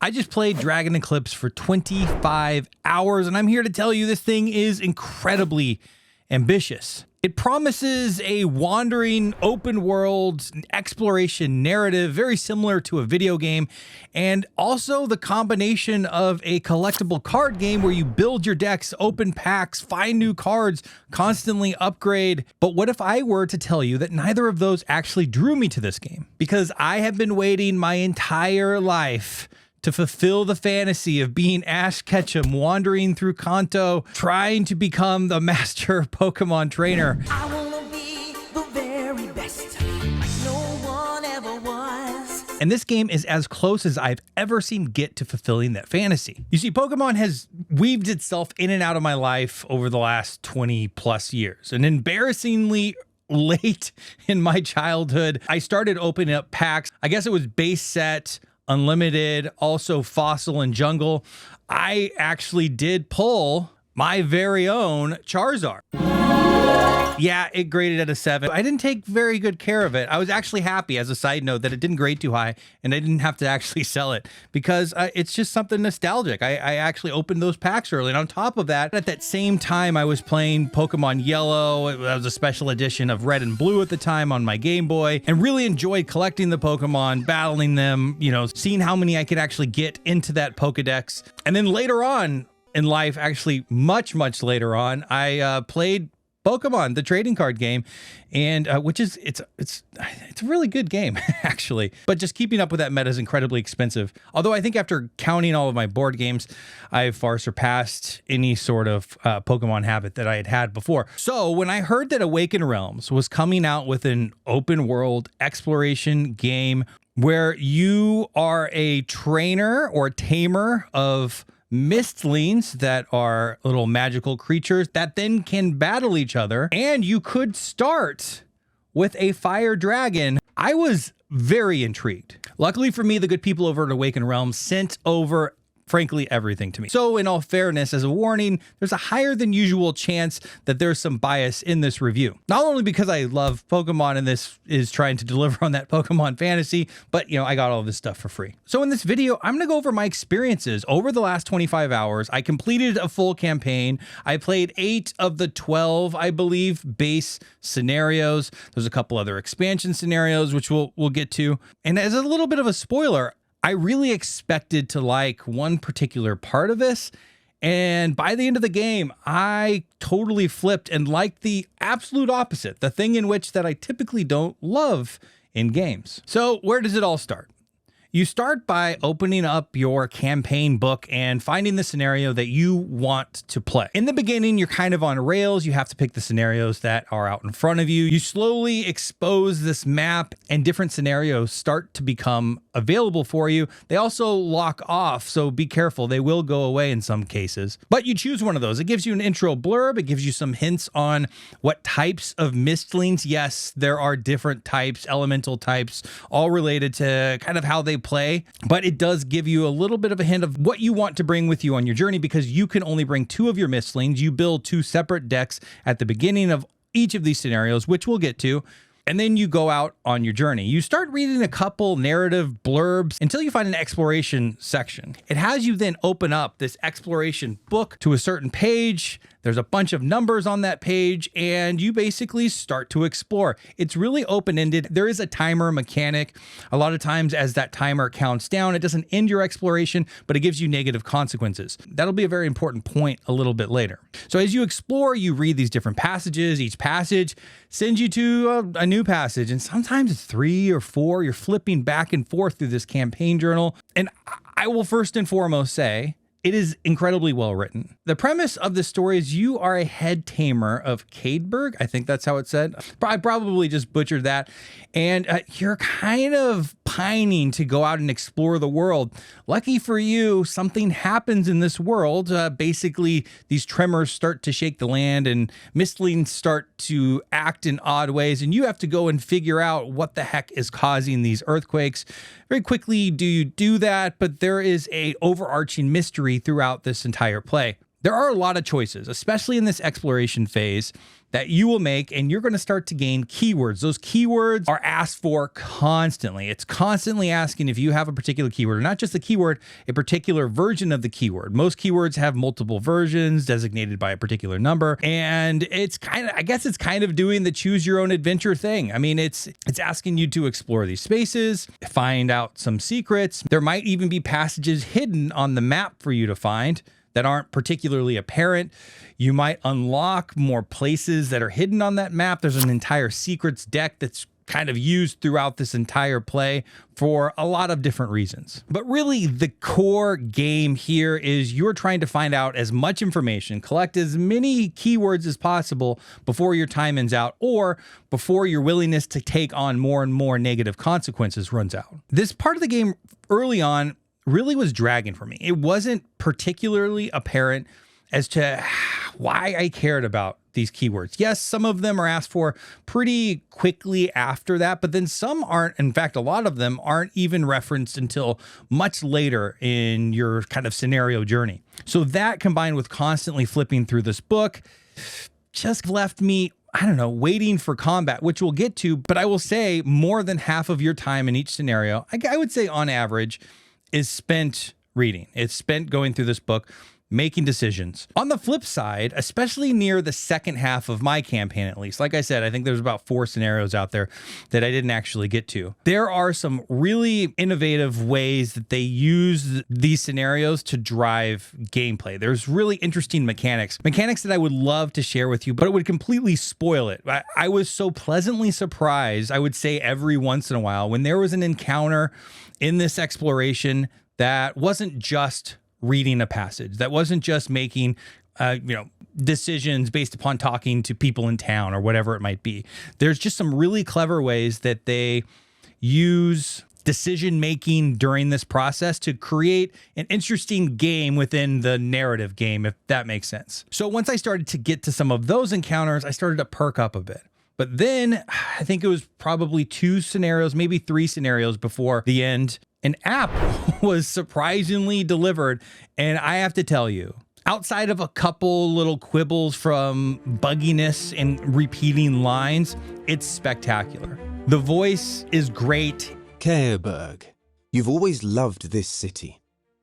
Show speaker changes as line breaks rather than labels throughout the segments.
I just played Dragon Eclipse for 25 hours, and I'm here to tell you this thing is incredibly ambitious. It promises a wandering open world exploration narrative very similar to a video game, and also the combination of a collectible card game where you build your decks, open packs, find new cards, constantly upgrade. But what if I were to tell you that neither of those actually drew me to this game? Because I have been waiting my entire life to fulfill the fantasy of being Ash Ketchum, wandering through Kanto, trying to become the master Pokemon trainer.
I wanna be the very best, like no one ever was.
And this game is as close as I've ever seen get to fulfilling that fantasy. You see, Pokemon has weaved itself in and out of my life over the last 20 plus years. And embarrassingly late in my childhood, I started opening up packs. I guess it was base set, Unlimited, also Fossil and Jungle. I actually did pull my very own Charizard. Yeah, it graded at a 7. I didn't take very good care of it. I was actually happy, as a side note, that it didn't grade too high and I didn't have to actually sell it because it's just something nostalgic. I actually opened those packs early. And on top of that, at that same time, I was playing Pokemon Yellow. It was a special edition of Red and Blue at the time on my Game Boy, and really enjoyed collecting the Pokemon, battling them, you know, seeing how many I could actually get into that Pokedex. And then later on in life, actually much later on, I played Pokemon, the trading card game, and which is it's a really good game actually, but just keeping up with that meta is incredibly expensive. Although I think after counting all of my board games, I've far surpassed any sort of Pokemon habit that I had before. So when I heard that Awaken Realms was coming out with an open world exploration game where you are a trainer or tamer of Mystlings that are little magical creatures that then can battle each other, and you could start with a fire dragon, I was very intrigued. Luckily for me, the good people over at Awaken Realms sent over frankly everything to me. So in all fairness, as a warning, there's a higher than usual chance that there's some bias in this review. Not only because I love Pokemon and this is trying to deliver on that Pokemon fantasy, but you know, I got all this stuff for free. So in this video, I'm gonna go over my experiences over the last 25 hours. I completed a full campaign. I played 8 of the 12, I believe, base scenarios. There's a couple other expansion scenarios, which we'll get to. And as a little bit of a spoiler, I really expected to like one particular part of this, and by the end of the game, I totally flipped and liked the absolute opposite, the thing in which that I typically don't love in games. So where does it all start? You start by opening up your campaign book and finding the scenario that you want to play. In the beginning, you're kind of on rails. You have to pick the scenarios that are out in front of you. You slowly expose this map and different scenarios start to become available for you. They also lock off, so be careful. They will go away in some cases. But you choose one of those. It gives you an intro blurb. It gives you some hints on what types of Mystlings. Yes, there are different types, elemental types, all related to kind of how they play, but it does give you a little bit of a hint of what you want to bring with you on your journey, because you can only bring 2 of your Mystlings. You build 2 separate decks at the beginning of each of these scenarios, which we'll get to. And then you go out on your journey. You start reading a couple narrative blurbs until you find an exploration section. It has you then open up this exploration book to a certain page. There's a bunch of numbers on that page, and you basically start to explore. It's really open-ended. There is a timer mechanic. A lot of times as that timer counts down, it doesn't end your exploration, but it gives you negative consequences. That'll be a very important point a little bit later. So as you explore, you read these different passages. Each passage sends you to a new passage, and sometimes it's 3 or 4. You're flipping back and forth through this campaign journal. And I will first and foremost say, it is incredibly well written. The premise of this story is you are a head tamer of Cadeburg. I think that's how it's said. I probably just butchered that. And you're kind of pining to go out and explore the world. Lucky for you, something happens in this world. Basically, these tremors start to shake the land and Mystlings start to act in odd ways. And you have to go and figure out what the heck is causing these earthquakes. Very quickly do you do that, but there is a overarching mystery throughout this entire play. There are a lot of choices, especially in this exploration phase, that you will make, and you're going to start to gain keywords. Those keywords are asked for constantly. It's constantly asking if you have a particular keyword, or not just the keyword, a particular version of the keyword. Most keywords have multiple versions designated by a particular number, and it's kind of doing the choose your own adventure thing. I mean, it's asking you to explore these spaces, find out some secrets. There might even be passages hidden on the map for you to find that aren't particularly apparent. You might unlock more places that are hidden on that map. There's an entire secrets deck that's kind of used throughout this entire play for a lot of different reasons. But really, the core game here is you're trying to find out as much information, collect as many keywords as possible before your time ends out, or before your willingness to take on more and more negative consequences runs out. This part of the game early on really was dragging for me. It wasn't particularly apparent as to why I cared about these keywords. Yes, some of them are asked for pretty quickly after that, but then some aren't. In fact, a lot of them aren't even referenced until much later in your kind of scenario journey. So that, combined with constantly flipping through this book, just left me, I don't know, waiting for combat, which we'll get to. But I will say more than half of your time in each scenario, I would say on average, is spent reading. It's spent going through this book, making decisions. On the flip side, especially near the second half of my campaign, at least, like I said, I think there's about 4 scenarios out there that I didn't actually get to. There are some really innovative ways that they use these scenarios to drive gameplay. There's really interesting mechanics that I would love to share with you, but it would completely spoil it. I was so pleasantly surprised, I would say every once in a while, when there was an encounter in this exploration that wasn't just reading a passage, that wasn't just making decisions based upon talking to people in town or whatever it might be. There's just some really clever ways that they use decision making during this process to create an interesting game within the narrative game, if that makes sense. So once I started to get to some of those encounters, I started to perk up a bit. But then I think it was probably 2 scenarios, maybe 3 scenarios before the end, an app was surprisingly delivered. And I have to tell you, outside of a couple little quibbles from bugginess and repeating lines, it's spectacular. The voice is great.
Caerberg, you've always loved this city.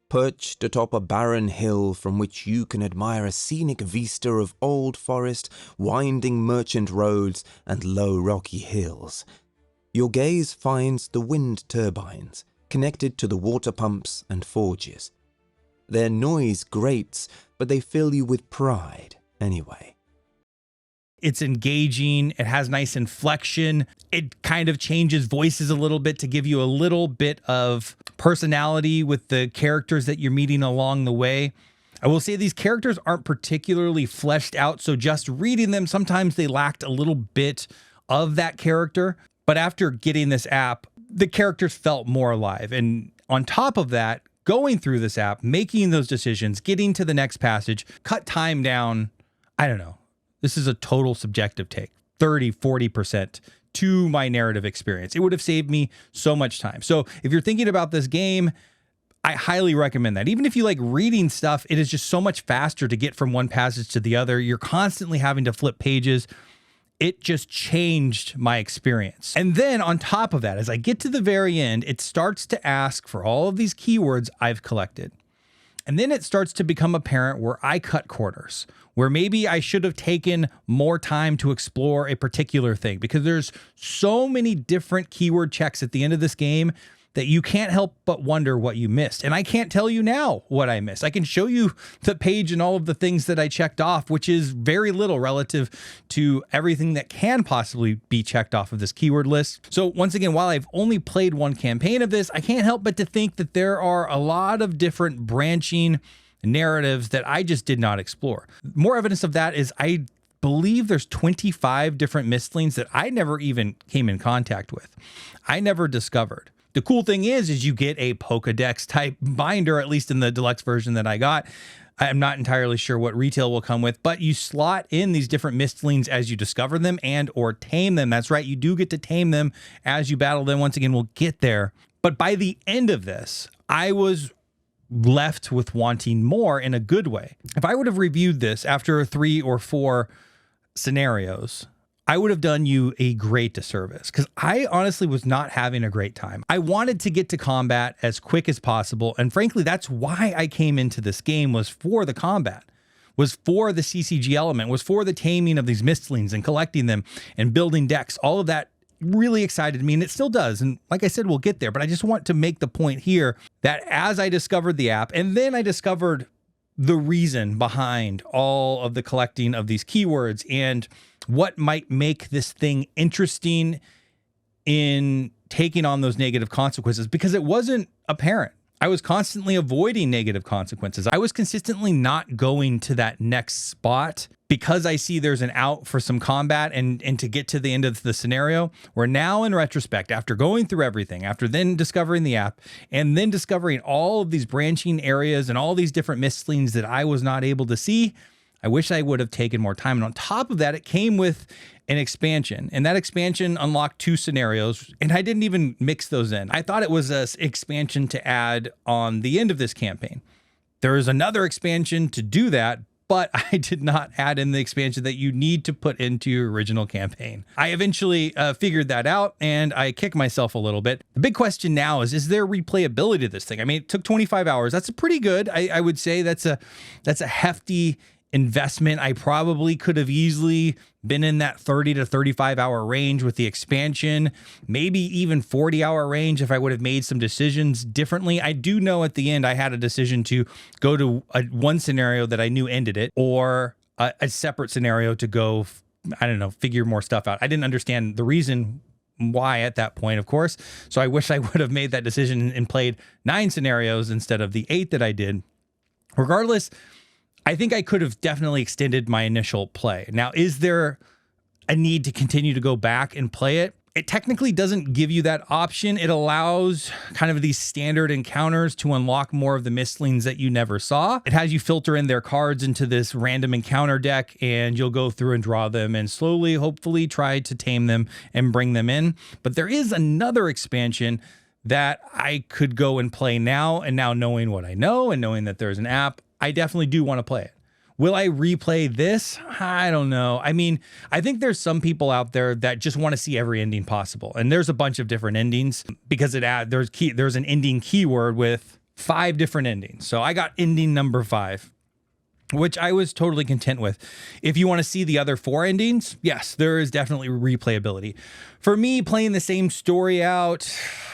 Perched atop a barren hill from which you can admire a scenic vista of old forest, winding merchant roads, and low rocky hills. Your gaze finds the wind turbines connected to the water pumps and forges. Their noise grates, but they fill you with pride anyway.
It's engaging. It has nice inflection. It kind of changes voices a little bit to give you a little bit of personality with the characters that you're meeting along the way. I will say these characters aren't particularly fleshed out, so just reading them, sometimes they lacked a little bit of that character. But after getting this app, the characters felt more alive. And on top of that, going through this app, making those decisions, getting to the next passage, cut time down, I don't know. This is a total subjective take, 30, 40% to my narrative experience. It would have saved me so much time. So if you're thinking about this game, I highly recommend that. Even if you like reading stuff, it is just so much faster to get from one passage to the other. You're constantly having to flip pages. It just changed my experience. And then on top of that, as I get to the very end, it starts to ask for all of these keywords I've collected. And then it starts to become apparent where I cut corners, where maybe I should have taken more time to explore a particular thing, because there's so many different keyword checks at the end of this game that you can't help but wonder what you missed. And I can't tell you now what I missed. I can show you the page and all of the things that I checked off, which is very little relative to everything that can possibly be checked off of this keyword list. So once again, while I've only played one campaign of this, I can't help but to think that there are a lot of different branching narratives that I just did not explore. More evidence of that is I believe there's 25 different Mystlings that I never even came in contact with. I never discovered. The cool thing is you get a Pokedex type binder, at least in the deluxe version that I got. I'm not entirely sure what retail will come with, but you slot in these different Mystlings as you discover them and or tame them. That's right, you do get to tame them as you battle them. Once again, we'll get there. But by the end of this, I was left with wanting more in a good way. If I would have reviewed this after 3 or 4 scenarios, I would have done you a great disservice because I honestly was not having a great time. I wanted to get to combat as quick as possible. And frankly, that's why I came into this game, was for the combat, was for the CCG element, was for the taming of these Mystlings and collecting them and building decks. All of that really excited me, and it still does. And like I said, we'll get there, but I just want to make the point here that as I discovered the app, and then I discovered the reason behind all of the collecting of these keywords and what might make this thing interesting in taking on those negative consequences, because it wasn't apparent. I was constantly avoiding negative consequences. I was consistently not going to that next spot because I see there's an out for some combat and to get to the end of the scenario. Where now in retrospect, after going through everything, after then discovering the app and then discovering all of these branching areas and all these different Mystlings that I was not able to see, I wish I would have taken more time. And on top of that, it came with an expansion, and that expansion unlocked 2 scenarios, and I didn't even mix those in. I thought it was an expansion to add on the end of this campaign. There is another expansion to do that, but I did not add in the expansion that you need to put into your original campaign. I eventually figured that out, and I kick myself a little bit. The big question now is there replayability to this thing? I mean, it took 25 hours. That's a pretty good. I would say that's a hefty investment. I probably could have easily been in that 30 to 35 hour range with the expansion, maybe even 40-hour range if I would have made some decisions differently. I do know at the end I had a decision to go to one scenario that I knew ended it, or a separate scenario to go, I don't know, figure more stuff out. I didn't understand the reason why at that point, of course. So I wish I would have made that decision and played 9 scenarios instead of the 8 that I did. Regardless, I think I could have definitely extended my initial play. Now, is there a need to continue to go back and play it? It technically doesn't give you that option. It allows kind of these standard encounters to unlock more of the Mystlings that you never saw. It has you filter in their cards into this random encounter deck, and you'll go through and draw them and slowly, hopefully, try to tame them and bring them in. But there is another expansion that I could go and play now, and now knowing what I know and knowing that there's an app, I definitely do want to play it. Will I replay this? I don't know. I mean, I think there's some people out there that just want to see every ending possible. And there's a bunch of different endings because there's an ending keyword with 5 different endings. So I got ending number 5, which I was totally content with. If you want to see the other 4 endings, yes, there is definitely replayability. For me, playing the same story out,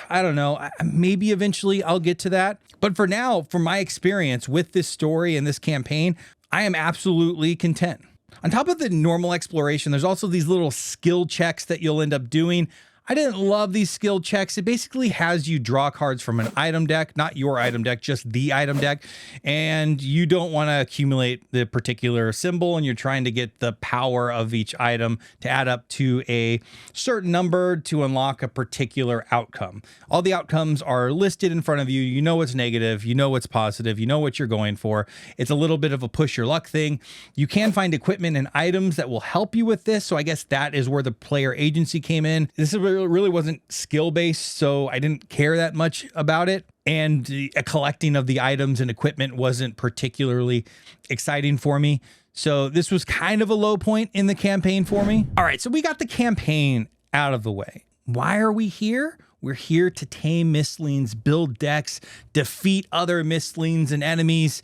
I don't know, maybe eventually I'll get to that. But for now, from my experience with this story and this campaign, I am absolutely content. On top of the normal exploration, there's also these little skill checks that you'll end up doing. I didn't love these skill checks. It basically has you draw cards from an item deck, not your item deck, just the item deck. And you don't want to accumulate the particular symbol, and you're trying to get the power of each item to add up to a certain number to unlock a particular outcome. All the outcomes are listed in front of you. You know what's negative, you know what's positive, you know what you're going for. It's a little bit of a push your luck thing. You can find equipment and items that will help you with this. So I guess that is where the player agency came in. This is really wasn't skill based, so I didn't care that much about it. And a collecting of the items and equipment wasn't particularly exciting for me. So this was kind of a low point in the campaign for me. All right, so we got the campaign out of the way. Why are we here? We're here to tame Mystlings, build decks, defeat other Mystlings and enemies.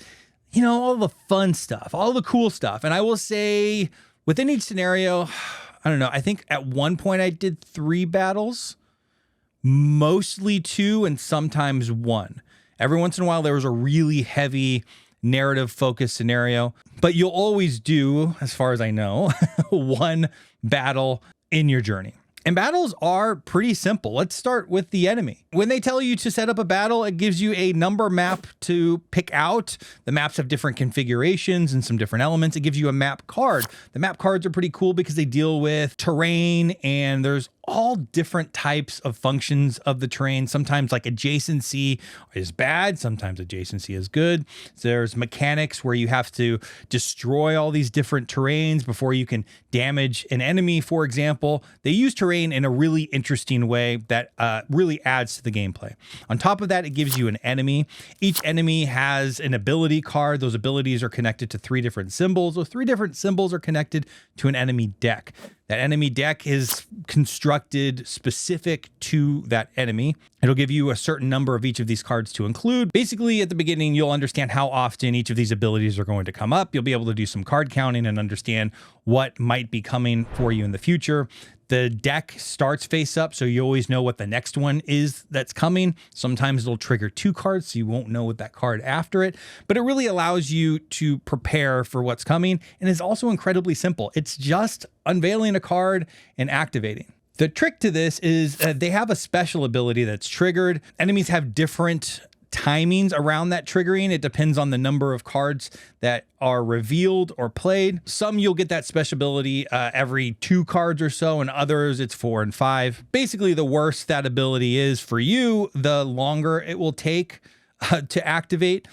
You know, all the fun stuff, all the cool stuff. And I will say, within each scenario, I don't know, I think at one point I did 3 battles, mostly 2 and sometimes 1. Every once in a while there was a really heavy narrative focused scenario, but you'll always do, as far as I know, 1 battle in your journey. And battles are pretty simple. Let's start with the enemy. When they tell you to set up a battle, it gives you a number map to pick out. The maps have different configurations and some different elements. It gives you a map card. The map cards are pretty cool because they deal with terrain, and there's all different types of functions of the terrain. Sometimes like adjacency is bad, sometimes adjacency is good. There's mechanics where you have to destroy all these different terrains before you can damage an enemy, for example. They use terrain in a really interesting way that really adds to the gameplay. On top of that, it gives you an enemy. Each enemy has an ability card. Those abilities are connected to 3 different symbols. Those 3 different symbols are connected to an enemy deck. That enemy deck is constructed specific to that enemy. It'll give you a certain number of each of these cards to include. Basically, at the beginning, you'll understand how often each of these abilities are going to come up. You'll be able to do some card counting and understand what might be coming for you in the future. The deck starts face up, so you always know what the next one is that's coming. Sometimes it'll trigger 2 cards, so you won't know what that card after it. But it really allows you to prepare for what's coming, and is also incredibly simple. It's just unveiling a card and activating. The trick to this is they have a special ability that's triggered. Enemies have different timings around that triggering. It depends on the number of cards that are revealed or played. Some you'll get that special ability every 2 cards or so, and others it's 4 and 5. Basically, the worse that ability is for you, the longer it will take to activate.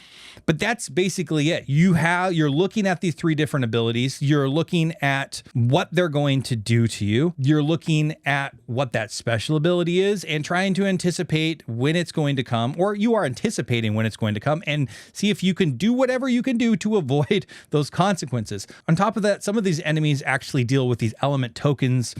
But that's basically it. You're looking at these 3 different abilities. You're looking at what they're going to do to you. You're looking at what that special ability is and trying to anticipate when it's going to come, or you are anticipating when it's going to come, and see if you can do whatever you can do to avoid those consequences. On top of that, some of these enemies actually deal with these element tokens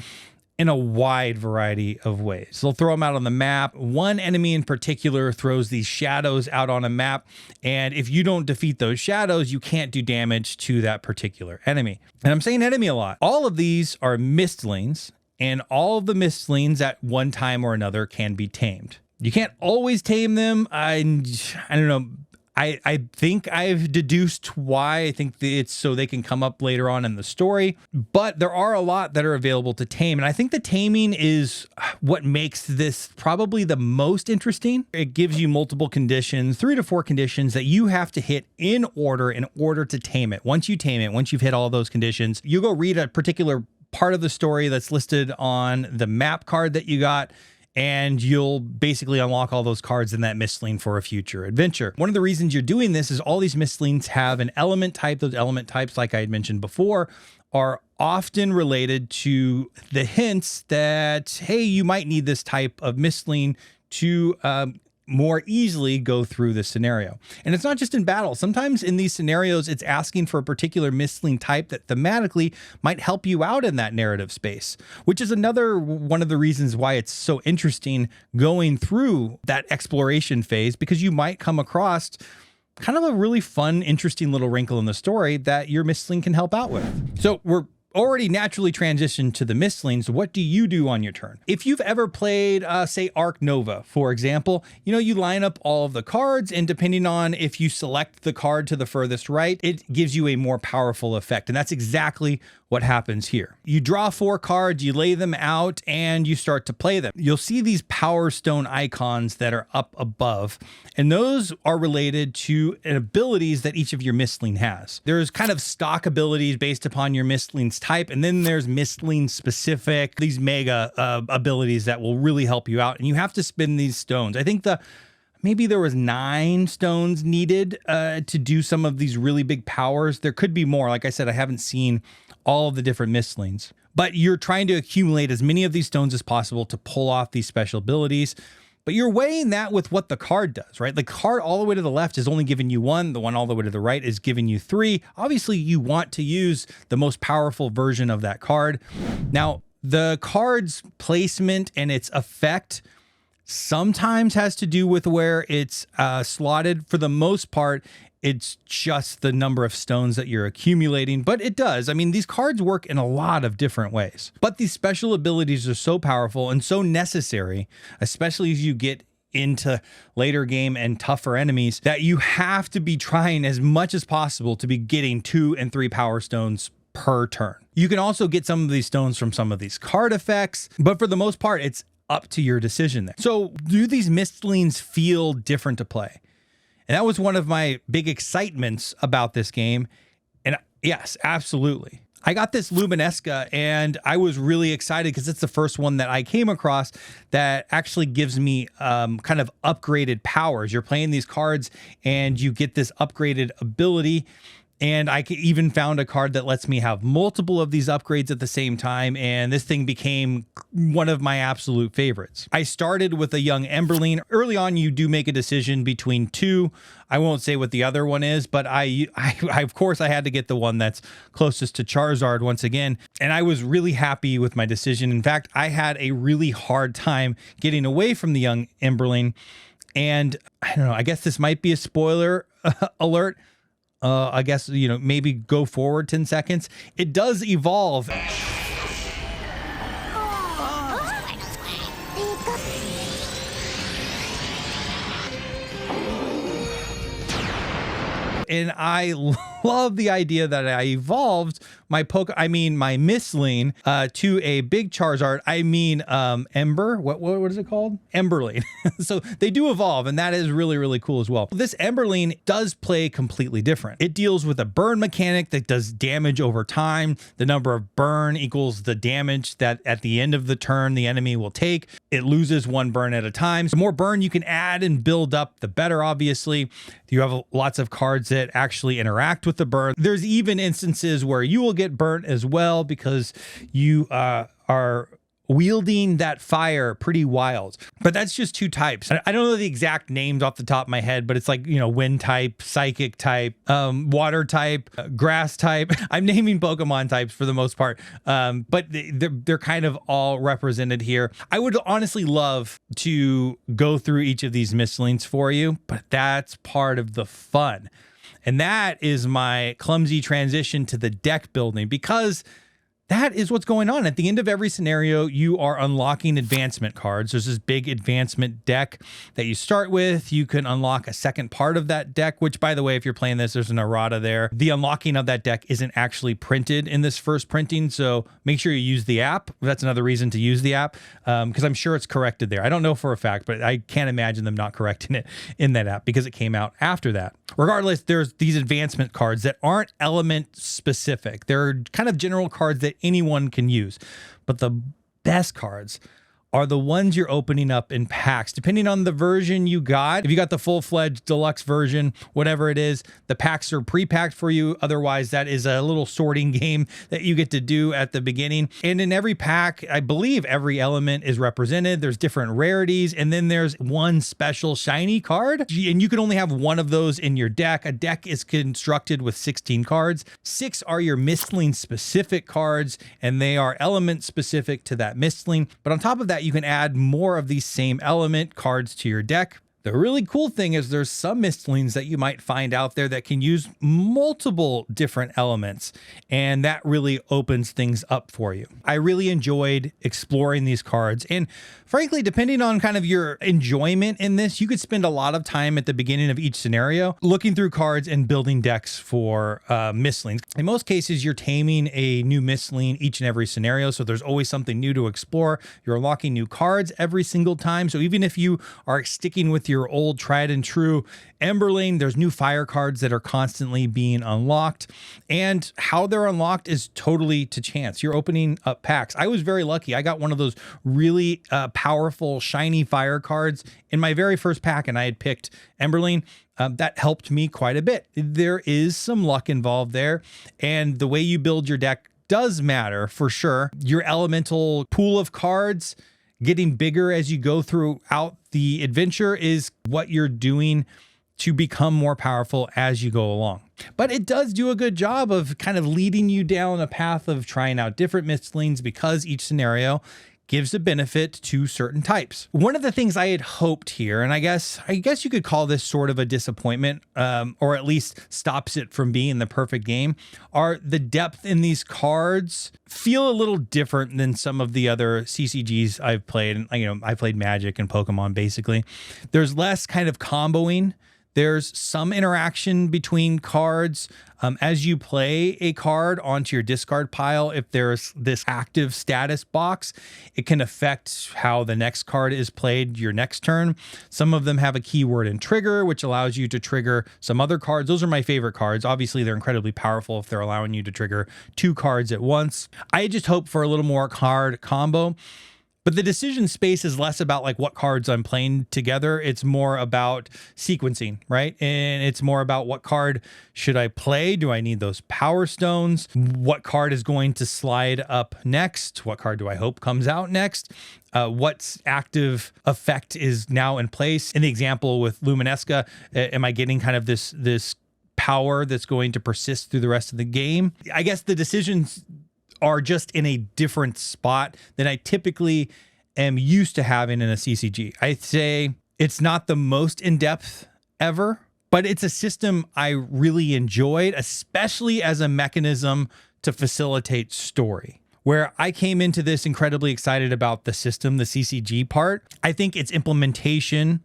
in a wide variety of ways. They'll throw them out on the map. One enemy in particular throws these shadows out on a map, and if you don't defeat those shadows, you can't do damage to that particular enemy. And I'm saying enemy a lot. All of these are Mystlings, and all of the Mystlings at one time or another can be tamed. You can't always tame them. I don't know. I think I've deduced why. I think it's so they can come up later on in the story, but there are a lot that are available to tame. And I think the taming is what makes this probably the most interesting. It gives you multiple conditions, 3 to 4 conditions that you have to hit in order to tame it. Once you tame it, once you've hit all those conditions, you go read a particular part of the story that's listed on the map card that you got, and you'll basically unlock all those cards in that Mystling for a future adventure. One of the reasons you're doing this is all these Mystlings have an element type. Those element types, like I had mentioned before, are often related to the hints that, hey, you might need this type of Mystling to more easily go through the scenario. And it's not just in battle. Sometimes in these scenarios, it's asking for a particular Mystling type that thematically might help you out in that narrative space, which is another one of the reasons why it's so interesting going through that exploration phase, because you might come across kind of a really fun, interesting little wrinkle in the story that your Mystling can help out with. So we're already naturally transitioned to the Mystlings. What do you do on your turn? If you've ever played, say, Arc Nova, for example, you line up all of the cards, and depending on if you select the card to the furthest right, it gives you a more powerful effect. And that's exactly what happens here. You draw 4 cards, you lay them out, and you start to play them. You'll see these Power Stone icons that are up above, and those are related to abilities that each of your Mystling has. There's kind of stock abilities based upon your Mystling's type, and then there's Mystling specific, these mega abilities that will really help you out, and you have to spend these stones. I think maybe there was 9 stones needed to do some of these really big powers. There could be more. Like I said, I haven't seen all of the different Mystlings, but you're trying to accumulate as many of these stones as possible to pull off these special abilities. But you're weighing that with what the card does, right? The card all the way to the left is only giving you 1. The one all the way to the right is giving you 3. Obviously, you want to use the most powerful version of that card. Now, the card's placement and its effect sometimes has to do with where it's slotted. For the most part, it's just the number of stones that you're accumulating, but it does. I mean, these cards work in a lot of different ways, but these special abilities are so powerful and so necessary, especially as you get into later game and tougher enemies, that you have to be trying as much as possible to be getting 2 and 3 power stones per turn. You can also get some of these stones from some of these card effects, but for the most part, it's up to your decision there. So do these Mystlings feel different to play? And that was one of my big excitements about this game. And yes, absolutely. I got this Luminesca and I was really excited because it's the first one that I came across that actually gives me kind of upgraded powers. You're playing these cards and you get this upgraded ability. And I even found a card that lets me have multiple of these upgrades at the same time. And this thing became one of my absolute favorites. I started with a young Emberling. Early on, you do make a decision between two. I won't say what the other one is, but I of course, I had to get the one that's closest to Charizard once again. And I was really happy with my decision. In fact, I had a really hard time getting away from the young Emberling. And I don't know, I guess this might be a spoiler alert. I guess, maybe go forward 10 seconds. It does evolve. And I love the idea that I evolved my Mystling to a big Charizard. Ember. What is it called? Emberling. So they do evolve, and that is really, really cool as well. This Emberling does play completely different. It deals with a burn mechanic that does damage over time. The number of burn equals the damage that at the end of the turn the enemy will take. It loses one burn at a time. The more burn you can add and build up, the better, obviously. You have lots of cards that actually interact with the burn. There's even instances where you will get burnt as well because you are wielding that fire pretty wild. But that's just two types. I don't know the exact names off the top of my head, but it's like, wind type, psychic type, water type, grass type. I'm naming Pokemon types for the most part. But they're kind of all represented here. I would honestly love to go through each of these Mystlings for you, but that's part of the fun. And that is my clumsy transition to the deck building, because that is what's going on. At the end of every scenario, you are unlocking advancement cards. There's this big advancement deck that you start with. You can unlock a second part of that deck, which, by the way, if you're playing this, there's an errata there. The unlocking of that deck isn't actually printed in this first printing, so make sure you use the app. That's another reason to use the app, because I'm sure it's corrected there. I don't know for a fact, but I can't imagine them not correcting it in that app because it came out after that. Regardless, there's these advancement cards that aren't element specific. They're kind of general cards that anyone can use. But the best cards are the ones you're opening up in packs, depending on the version you got. If you got the full-fledged deluxe version, whatever it is, the packs are pre-packed for you. Otherwise, that is a little sorting game that you get to do at the beginning. And in every pack, I believe every element is represented. There's different rarities, and then there's one special shiny card, and you can only have one of those in your deck. A deck is constructed with 16 cards. 6 are your Mystling specific cards, and they are element specific to that Mystling. But on top of that, you can add more of these same element cards to your deck. The really cool thing is there's some Mystlings that you might find out there that can use multiple different elements, and that really opens things up for you. I really enjoyed exploring these cards, and frankly, depending on kind of your enjoyment in this, you could spend a lot of time at the beginning of each scenario looking through cards and building decks for Mystlings. In most cases, you're taming a new Mystling each and every scenario, so there's always something new to explore. You're unlocking new cards every single time, so even if you are sticking with your old tried and true Emberling, there's new fire cards that are constantly being unlocked, and how they're unlocked is totally to chance. You're opening up packs. I was very lucky. I got one of those really powerful shiny fire cards in my very first pack, and I had picked Emberling. That helped me quite a bit. There is some luck involved there, and the way you build your deck does matter for sure. Your elemental pool of cards getting bigger as you go throughout the adventure is what you're doing to become more powerful as you go along. But it does do a good job of kind of leading you down a path of trying out different Mystlings, because each scenario gives a benefit to certain types. One of the things I had hoped here, and I guess you could call this sort of a disappointment, or at least stops it from being the perfect game, are the depth in these cards feel a little different than some of the other CCGs I've played. And I played Magic and Pokemon basically. There's less kind of comboing. There's some interaction between cards. As you play a card onto your discard pile, if there's this active status box, it can affect how the next card is played your next turn. Some of them have a keyword and trigger, which allows you to trigger some other cards. Those are my favorite cards. Obviously, they're incredibly powerful if they're allowing you to trigger 2 cards at once. I just hope for a little more card combo. But the decision space is less about like what cards I'm playing together. It's more about sequencing, right? And it's more about what card should I play? Do I need those power stones? What card is going to slide up next? What card do I hope comes out next? What active effect is now in place? In the example with Luminesca, am I getting kind of this power that's going to persist through the rest of the game? I guess the decisions are just in a different spot than I typically am used to having in a CCG. I'd say it's not the most in-depth ever, but it's a system I really enjoyed, especially as a mechanism to facilitate story. Where I came into this incredibly excited about the system, the CCG part. I think its implementation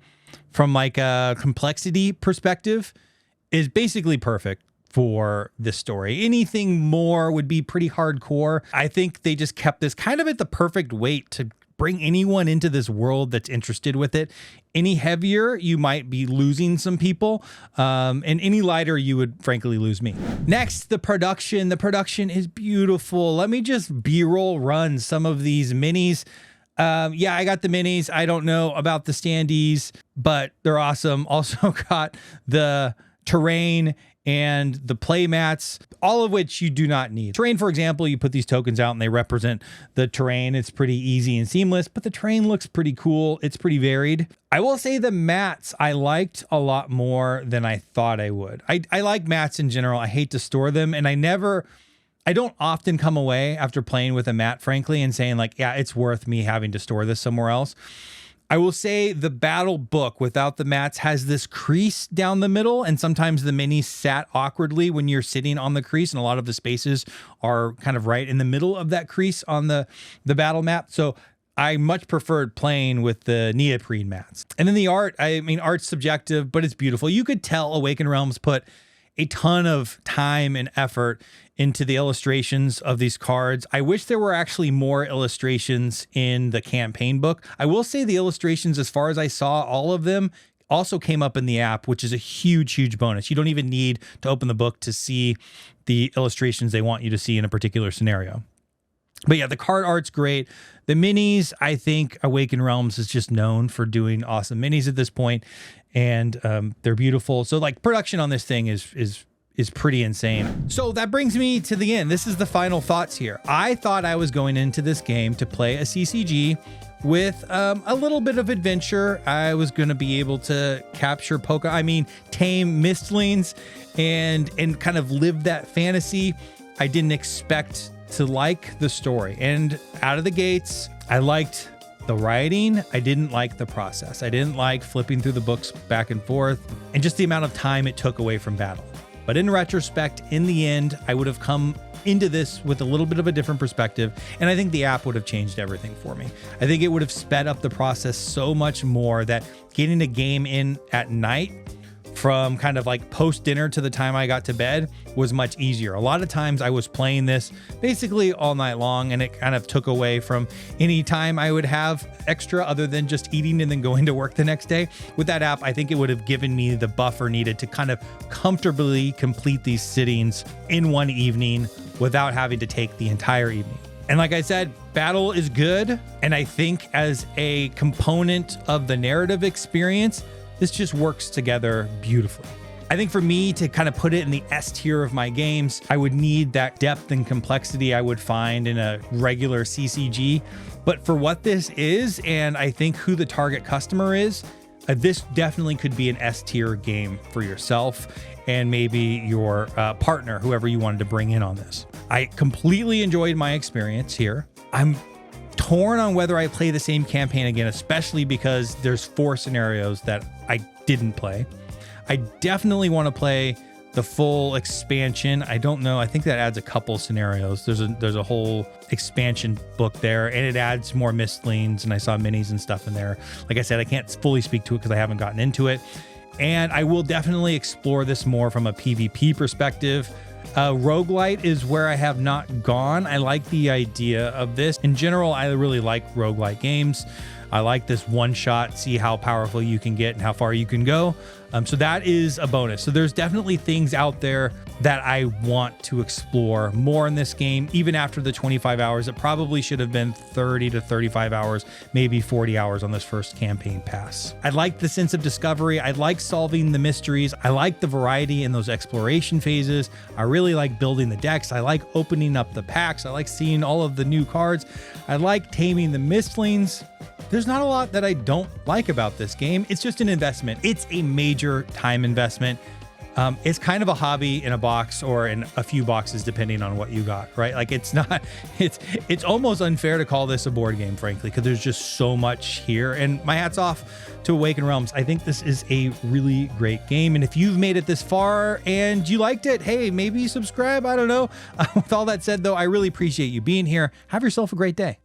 from like a complexity perspective is basically perfect for this story. Anything more would be pretty hardcore. I think they just kept this kind of at the perfect weight to bring anyone into this world that's interested with it. Any heavier, you might be losing some people. And any lighter, you would frankly lose me. Next, the production. The production is beautiful. Let me just B-roll run some of these minis. Yeah, I got the minis. I don't know about the standees, but they're awesome. Also got the terrain and the play mats, all of which you do not need. Terrain, for example, you put these tokens out and they represent the terrain. It's pretty easy and seamless, but the terrain looks pretty cool. It's pretty varied. I will say the mats I liked a lot more than I thought I would. I like mats in general. I hate to store them, and I don't often come away after playing with a mat, frankly, and saying like, yeah, it's worth me having to store this somewhere else. I will say the battle book without the mats has this crease down the middle, and sometimes the minis sat awkwardly when you're sitting on the crease, and a lot of the spaces are kind of right in the middle of that crease on the battle map. So I much preferred playing with the neoprene mats. And then the art, I mean, art's subjective, but it's beautiful. You could tell Awakened Realms put a ton of time and effort into the illustrations of these cards. I wish there were actually more illustrations in the campaign book. I will say the illustrations, as far as I saw, all of them also came up in the app, which is a huge, huge bonus. You don't even need to open the book to see the illustrations they want you to see in a particular scenario. But yeah, the card art's great. The minis, I think Awakened Realms is just known for doing awesome minis at this point, and they're beautiful. So like production on this thing is pretty insane. So that brings me to the end. This is the final thoughts here. I thought I was going into this game to play a CCG with a little bit of adventure. I was going to be able to capture tame Mystlings and kind of live that fantasy. I didn't expect to like the story. And out of the gates, I liked the writing. I didn't like the process. I didn't like flipping through the books back and forth and just the amount of time it took away from battle. But in retrospect, in the end, I would have come into this with a little bit of a different perspective. And I think the app would have changed everything for me. I think it would have sped up the process so much more that getting a game in at night from kind of like post dinner to the time I got to bed was much easier. A lot of times I was playing this basically all night long, and it kind of took away from any time I would have extra other than just eating and then going to work the next day. With that app, I think it would have given me the buffer needed to kind of comfortably complete these sittings in one evening without having to take the entire evening. And like I said, battle is good. And I think as a component of the narrative experience, this just works together beautifully. I think for me to kind of put it in the S tier of my games, I would need that depth and complexity I would find in a regular CCG. But for what this is, and I think who the target customer is, this definitely could be an S tier game for yourself and maybe your partner, whoever you wanted to bring in on this. I completely enjoyed my experience here. I'm torn on whether I play the same campaign again, especially because there's 4 scenarios that I didn't play. I definitely want to play the full expansion. I don't know. I think that adds a couple scenarios. There's a whole expansion book there, and it adds more Mystlings, and I saw minis and stuff in there. Like I said, I can't fully speak to it because I haven't gotten into it. and I will definitely explore this more from a PvP perspective. Roguelite is where I have not gone. I like the idea of this. In general, I really like roguelite games. I like this one shot, see how powerful you can get and how far you can go. So that is a bonus. So there's definitely things out there that I want to explore more in this game. Even after the 25 hours, it probably should have been 30 to 35 hours, maybe 40 hours on this first campaign pass. I like the sense of discovery. I like solving the mysteries. I like the variety in those exploration phases. I really like building the decks. I like opening up the packs. I like seeing all of the new cards. I like taming the Mystlings. There's not a lot that I don't like about this game. It's just an investment. It's a major time investment. It's kind of a hobby in a box or in a few boxes, depending on what you got, right? Like it's almost unfair to call this a board game, frankly, because there's just so much here. And my hat's off to Awaken Realms. I think this is a really great game. And if you've made it this far and you liked it, hey, maybe subscribe. I don't know. With all that said, though, I really appreciate you being here. Have yourself a great day.